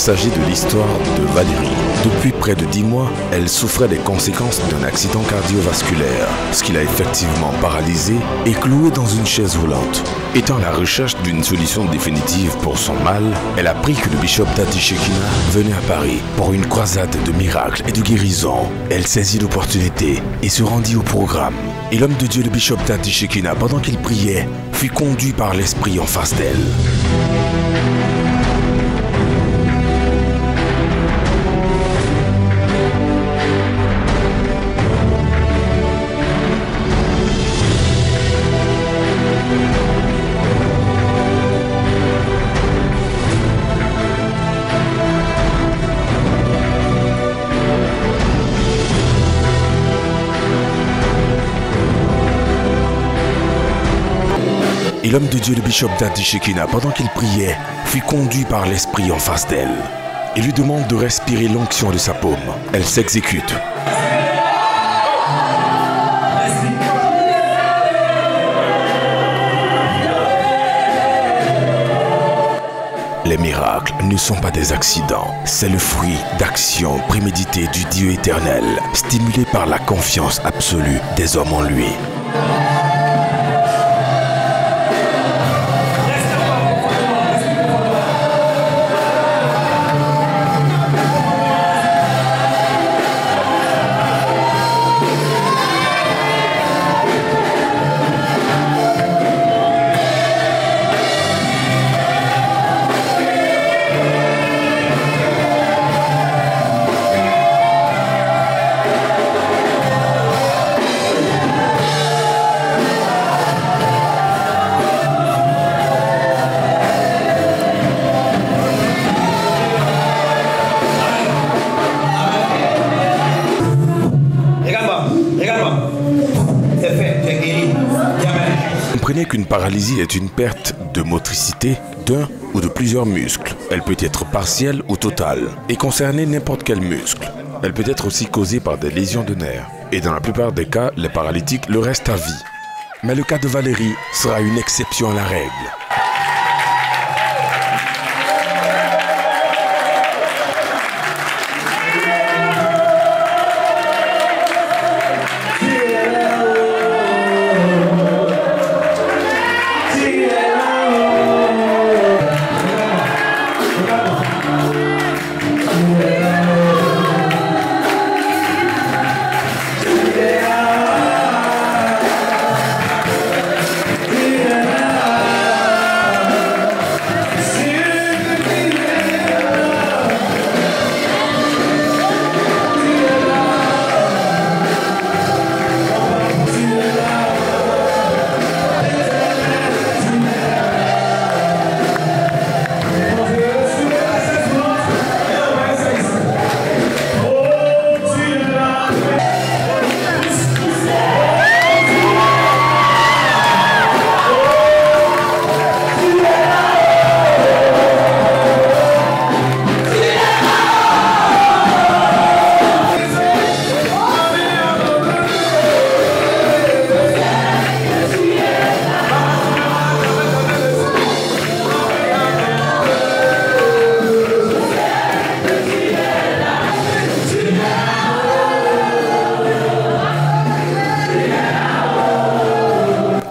s'agit de l'histoire de Valérie. Depuis près de 10 mois, elle souffrait des conséquences d'un accident cardiovasculaire, ce qui l'a effectivement paralysée et clouée dans une chaise roulante. Étant à la recherche d'une solution définitive pour son mal, elle a appris que le bishop Dadi Shekina venait à Paris pour une croisade de miracles et de guérison. Elle saisit l'opportunité et se rendit au programme. Et l'homme de Dieu, le bishop Dadi Shekina, pendant qu'il priait, fut conduit par l'esprit en face d'elle. Et l'homme de Dieu, le bishop Dadi Shekina, pendant qu'il priait, fut conduit par l'esprit en face d'elle. Il lui demande de respirer l'onction de sa paume. Elle s'exécute. Les miracles ne sont pas des accidents, c'est le fruit d'actions préméditées du Dieu éternel, stimulé par la confiance absolue des hommes en lui. Comprenez qu'une paralysie est une perte de motricité d'un ou de plusieurs muscles. Elle peut être partielle ou totale et concerner n'importe quel muscle. Elle peut être aussi causée par des lésions de nerfs. Et dans la plupart des cas, les paralytiques le restent à vie. Mais le cas de Valérie sera une exception à la règle.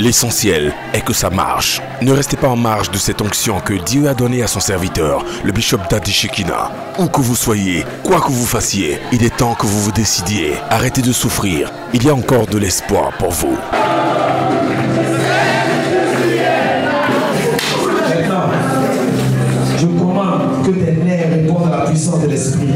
L'essentiel est que ça marche. Ne restez pas en marge de cette onction que Dieu a donnée à son serviteur, le bishop Dadi Shekina. Où que vous soyez, quoi que vous fassiez, il est temps que vous vous décidiez. Arrêtez de souffrir. Il y a encore de l'espoir pour vous. Je commande que tes nerfs répondent à la puissance de l'esprit.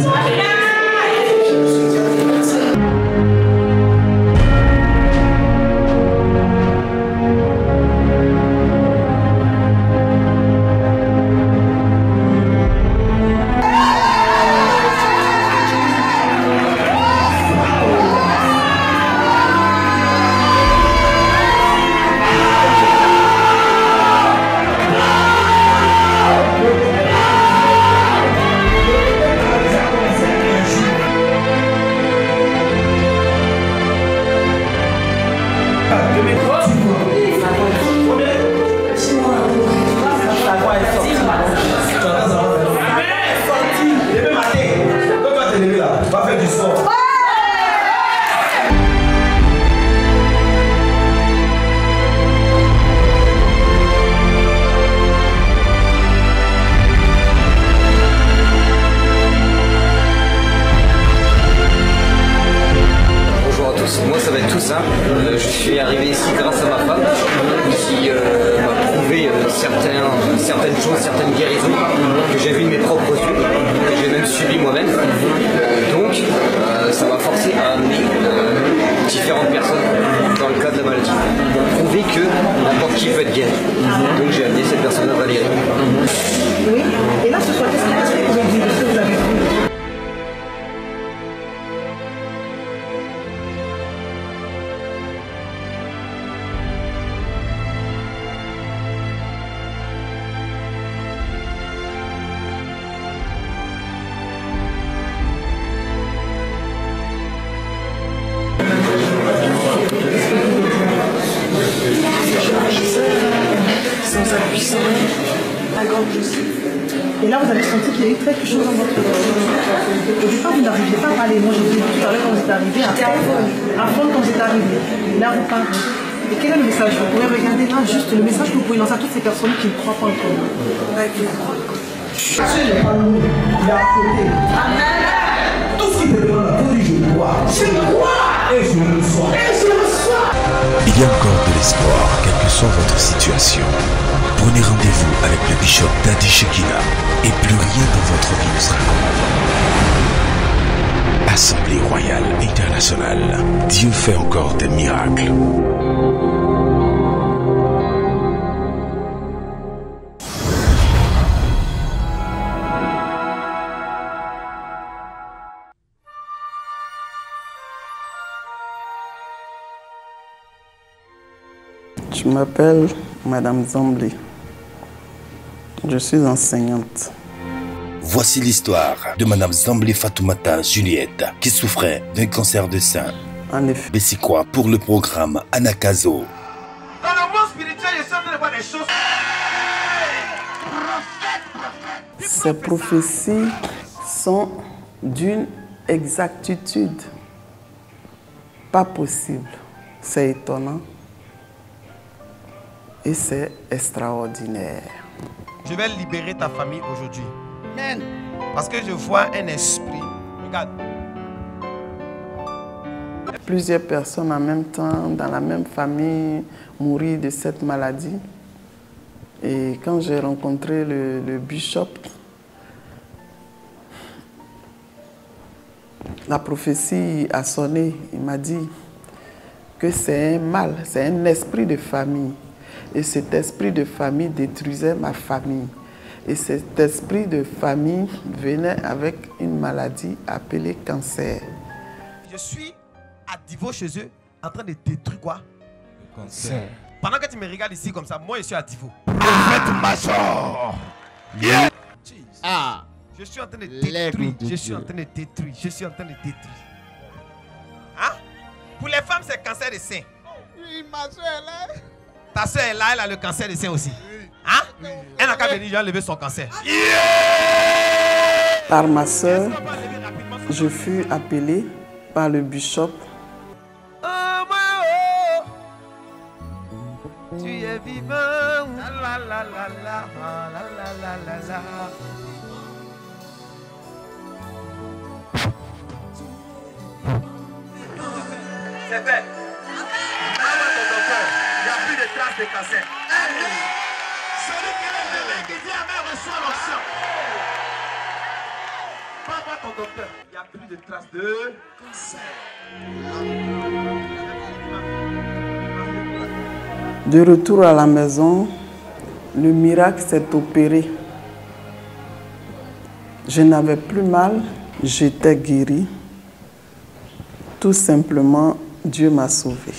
sport. Moi ça va être tout simple, je suis arrivé ici grâce à ma femme qui m'a prouvé certaines choses, certaines guérisons que j'ai vues de mes propres yeux, que j'ai même subi moi-même. Donc ça m'a forcé à amener différentes personnes dans le cas de la maladie pour prouver que n'importe qui peut être guéri. Donc j'ai amené cette personne-là, Valérie. Oui, et là ce soir, qu'est-ce que vous avez dit de ce que vous avez vu? Sans appui, sans rien, la gorge aussi. Et là, vous avez senti qu'il y a eu quelque chose dans votre gorge. Au départ, vous n'arriviez pas à parler. Moi, j'ai dit tout à l'heure quand vous êtes arrivé, à fond quand vous êtes arrivé. Là, vous parlez. Et quel est le message? Vous pouvez regarder là, juste le message que vous pouvez lancer à toutes ces personnes qui ne croient pas encore. Dieu n'est pas nous, il est à côté. Amen. Tout ce qui te demande, vous dites je crois. Je crois. Et je reçois. Et je reçois. Il y a encore de l'espoir, quelle que soit votre situation. Prenez rendez-vous avec le bishop Daddy Shekina et plus rien dans votre vie ne sera comme. Assemblée royale internationale. Dieu fait encore des miracles. Je m'appelle Madame Zamblé. Je suis enseignante. Voici l'histoire de Madame Zamblé Fatoumata Juliette qui souffrait d'un cancer de sein. En effet. Mais c'est quoi pour le programme Anakazo? Dans le monde spirituel, je suis en train de voir des choses. Ces prophéties sont d'une exactitude pas possible. C'est étonnant. Et c'est extraordinaire. Je vais libérer ta famille aujourd'hui. Amen. Parce que je vois un esprit. Regarde. Plusieurs personnes en même temps, dans la même famille, mourir de cette maladie. Et quand j'ai rencontré le bishop, la prophétie a sonné. Il m'a dit que c'est un mal, c'est un esprit de famille. Et cet esprit de famille détruisait ma famille. Et cet esprit de famille venait avec une maladie appelée cancer. Je suis à Divo chez eux, en train de détruire quoi? Le cancer. Pendant que tu me regardes ici comme ça, moi je suis à Divo. Prophète major. Yeah. Ah. Je suis en train de détruire. Je suis en train de détruire. Je suis en train de détruire. Hein? Pour les femmes, c'est cancer de sein. Oui, ma soeur est là. Ta soeur est là, elle a le cancer de sein aussi. Hein? Elle n'a qu'à venir, j'ai enlevé son cancer. Par ma soeur, je fus appelé par le bishop. Tu es vivant. La la la la la la la la. C'est fait. Il n'y a plus de traces de cancer. Celui qui est levé, qui dit Amen, reçoit l'onction. Papa, ton docteur, il n'y a plus de traces de cancer. De retour à la maison, le miracle s'est opéré. Je n'avais plus mal, j'étais guérie. Tout simplement, Dieu m'a sauvée.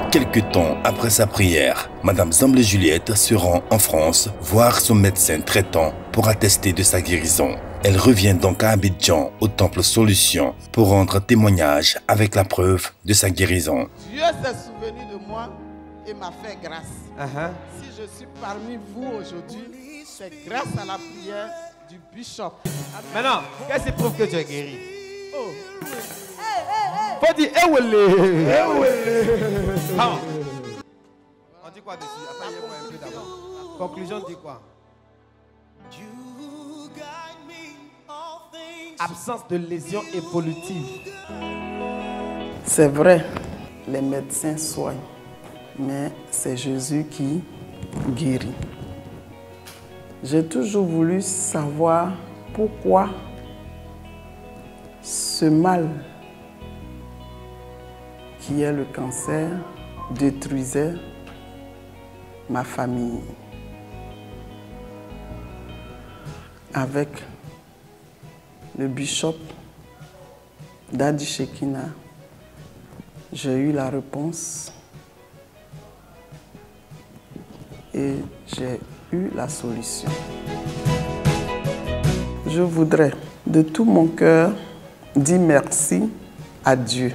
Quelque temps après sa prière, Madame Zamblé Juliette se rend en France voir son médecin traitant pour attester de sa guérison. Elle revient donc à Abidjan, au Temple Solution, pour rendre témoignage avec la preuve de sa guérison. Dieu s'est souvenu de moi et m'a fait grâce. Si je suis parmi vous aujourd'hui, c'est grâce à la prière du bishop. Maintenant, qu'est-ce qui prouve que tu es guéri? Oh. Faut dire, eh ouais. On dit quoi dessus? Attends, il y a un peu d'abord. Conclusion dit quoi? Absence de lésions évolutives. C'est vrai, les médecins soignent, mais c'est Jésus qui guérit. J'ai toujours voulu savoir pourquoi ce mal qui est le cancer détruisait ma famille. Avec le bishop Daddy Shekina, j'ai eu la réponse et j'ai eu la solution. Je voudrais de tout mon cœur dire merci à Dieu.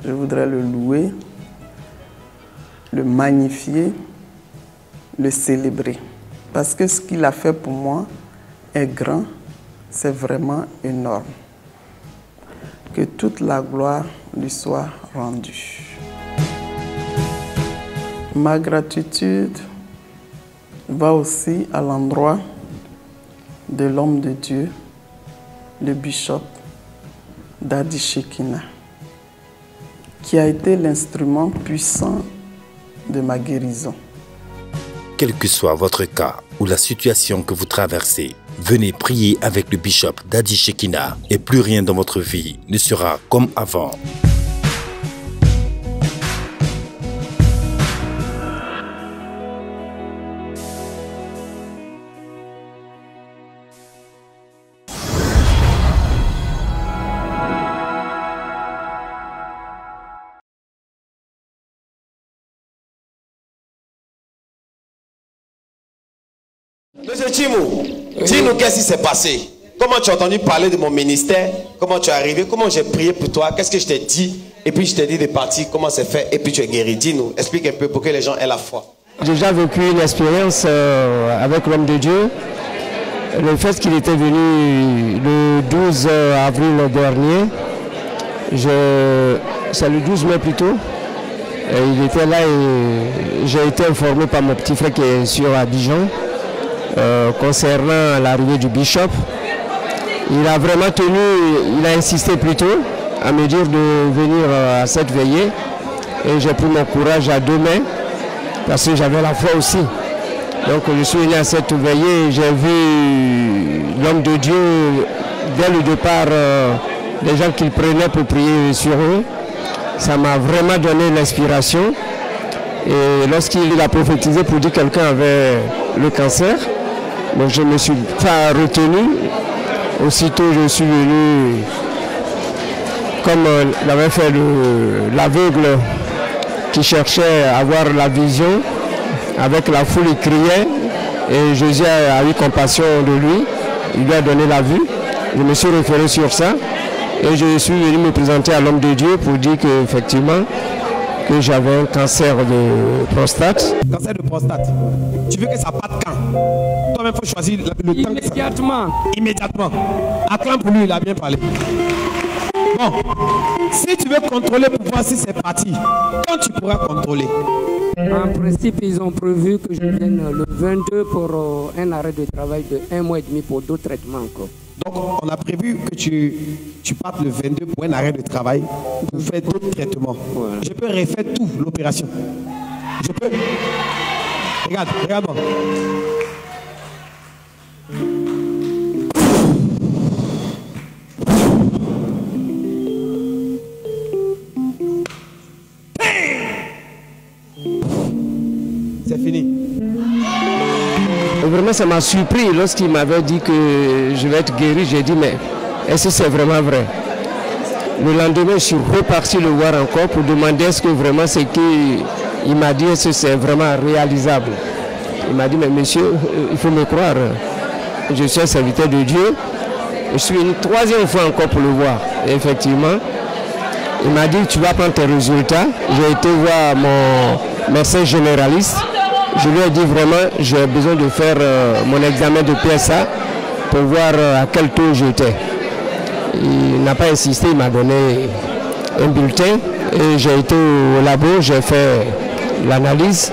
Je voudrais le louer, le magnifier, le célébrer. Parce que ce qu'il a fait pour moi est grand, c'est vraiment énorme. Que toute la gloire lui soit rendue. Ma gratitude va aussi à l'endroit de l'homme de Dieu, le bishop Daddy Shekina, qui a été l'instrument puissant de ma guérison. Quel que soit votre cas ou la situation que vous traversez, venez prier avec le bishop Daddy Shekina et plus rien dans votre vie ne sera comme avant. Monsieur Chimou, dis-nous qu'est-ce qui s'est passé. Comment tu as entendu parler de mon ministère? Comment tu es arrivé? Comment j'ai prié pour toi? Qu'est-ce que je t'ai dit? Et puis je t'ai dit de partir, comment c'est fait? Et puis tu es guéri. Dis-nous, explique un peu pour que les gens aient la foi. J'ai déjà vécu une expérience avec l'homme de Dieu. Le fait qu'il était venu le 12 avril dernier, c'est le 12 mai plutôt, il était là et j'ai été informé par mon petit frère qui est sur Abidjan concernant l'arrivée du bishop. Il a vraiment tenu, il a insisté plutôt à me dire de venir à cette veillée et j'ai pris mon courage à deux mains parce que j'avais la foi aussi. Donc je suis venu à cette veillée et j'ai vu l'homme de Dieu dès le départ, les gens qu'il prenait pour prier sur eux. Ça m'a vraiment donné l'inspiration. Et lorsqu'il a prophétisé pour dire que quelqu'un avait le cancer, donc je ne me suis pas retenu. Aussitôt je suis venu, comme l'avait fait l'aveugle qui cherchait à avoir la vision, avec la foule il criait et Jésus a eu compassion de lui, il lui a donné la vue. Je me suis référé sur ça et je suis venu me présenter à l'homme de Dieu pour dire qu'effectivement que j'avais un cancer de prostate. Cancer de prostate. Tu veux que ça parte quand? Toi-même, il faut choisir le temps. Immédiatement. Immédiatement. Acclame pour lui, il a bien parlé. Bon, si tu veux contrôler pour voir si c'est parti, quand tu pourras contrôler? En principe, ils ont prévu que je vienne le 22 pour un arrêt de travail de 1 mois et demi pour d'autres traitements encore. Donc, on a prévu que tu partes le 22 pour un arrêt de travail pour faire d'autres traitements. Voilà. Je peux refaire tout, l'opération. Je peux. Regarde, regarde-moi. C'est fini. Vraiment, ça m'a surpris lorsqu'il m'avait dit que je vais être guéri. J'ai dit, mais est-ce que c'est vraiment vrai? Le lendemain, je suis reparti le voir encore pour demander est-ce que vraiment c'est qu'il m'a dit, est-ce que c'est vraiment réalisable? Il m'a dit, mais monsieur, il faut me croire. Je suis un serviteur de Dieu. Je suis une troisième fois encore pour le voir. Et effectivement, il m'a dit, tu vas prendre tes résultats. J'ai été voir mon médecin généraliste. Je lui ai dit vraiment, j'ai besoin de faire mon examen de PSA pour voir à quel taux j'étais. Il n'a pas insisté, il m'a donné un bulletin et j'ai été au labo, j'ai fait l'analyse.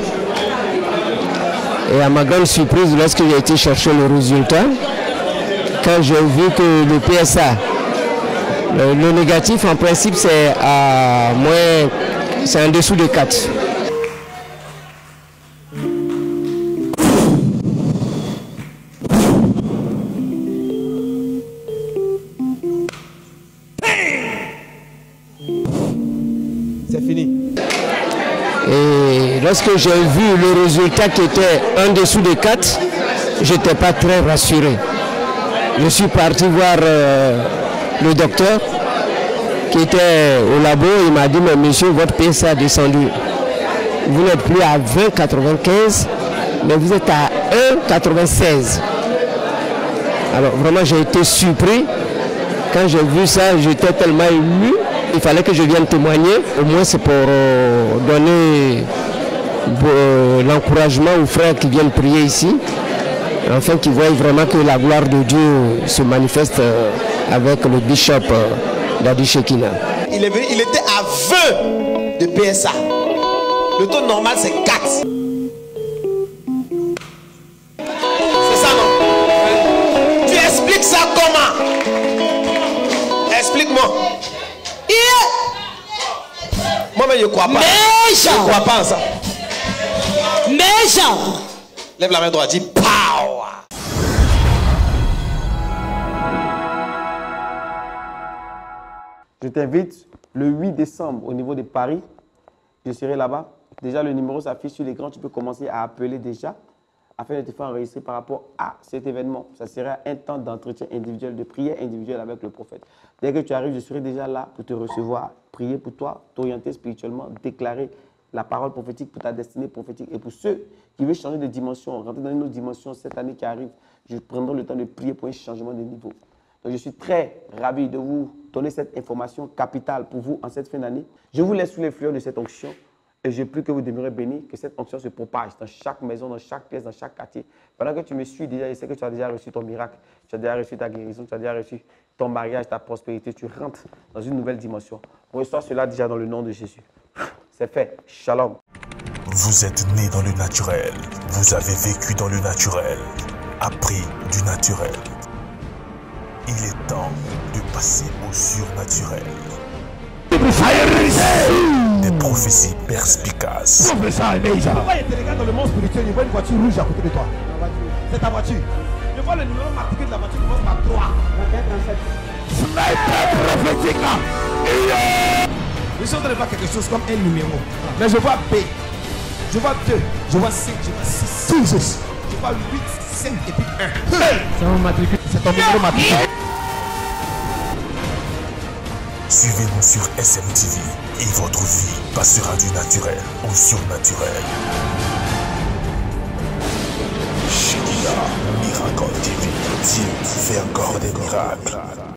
Et à ma grande surprise, lorsque j'ai été chercher le résultat, quand j'ai vu que le PSA, le négatif en principe c'est à moins, c'est en dessous de 4. C'est fini. Et lorsque j'ai vu le résultat qui était en dessous de 4, je n'étais pas très rassuré. Je suis parti voir le docteur qui était au labo. Il m'a dit, mais monsieur, votre PSA a descendu. Vous n'êtes plus à 20,95, mais vous êtes à 1,96. Alors vraiment, j'ai été surpris. Quand j'ai vu ça, j'étais tellement ému. Il fallait que je vienne témoigner. Au moins, c'est pour donner l'encouragement aux frères qui viennent prier ici, afin qu'ils voient vraiment que la gloire de Dieu se manifeste avec le bishop Dadi Shekina. Il est venu, il était à 20 de PSA. Le taux normal, c'est 4. C'est ça, non? Tu expliques ça comment? Explique-moi. Moi-même, je ne crois pas. Je ne crois pas en ça. Lève la main droite, dis pow. Je t'invite le 8 décembre au niveau de Paris. Je serai là-bas. Déjà, le numéro s'affiche sur l'écran. Tu peux commencer à appeler déjà afin de te faire enregistrer par rapport à cet événement. Ça sera un temps d'entretien individuel, de prière individuelle avec le prophète. Dès que tu arrives, je serai déjà là pour te recevoir, prier pour toi, t'orienter spirituellement, déclarer la parole prophétique pour ta destinée prophétique. Et pour ceux qui veulent changer de dimension, rentrer dans une autre dimension cette année qui arrive, je prendrai le temps de prier pour un changement de niveau. Donc je suis très ravi de vous donner cette information capitale pour vous en cette fin d'année. Je vous laisse sous les fleurs de cette onction et je prie que vous demeurez bénis, que cette onction se propage dans chaque maison, dans chaque pièce, dans chaque quartier. Pendant que tu me suis déjà, je sais que tu as déjà reçu ton miracle, tu as déjà reçu ta guérison, tu as déjà reçu ton mariage, ta prospérité, tu rentres dans une nouvelle dimension. Reçois cela déjà dans le nom de Jésus. C'est fait. Shalom. Vous êtes né dans le naturel. Vous avez vécu dans le naturel. Appris du naturel. Il est temps de passer au surnaturel. Des prophéties perspicaces. Pourquoi il te regarde dans le monde spirituel, il voit une voiture rouge à côté de toi? C'est ta voiture. Je vois le numéro marqué de la voiture qui commence par 3. Sniper prophétique là. Je suis en train de voir quelque chose comme un numéro. Mais je vois B. Je vois 2. Je vois 5. Je vois 6. Je vois 8, 5 et puis 1. C'est mon matricule. C'est ton numéro matricule. Suivez-nous sur SMTV et votre vie passera du naturel au surnaturel. Shekina, Miracle TV, Dieu fait encore des miracles.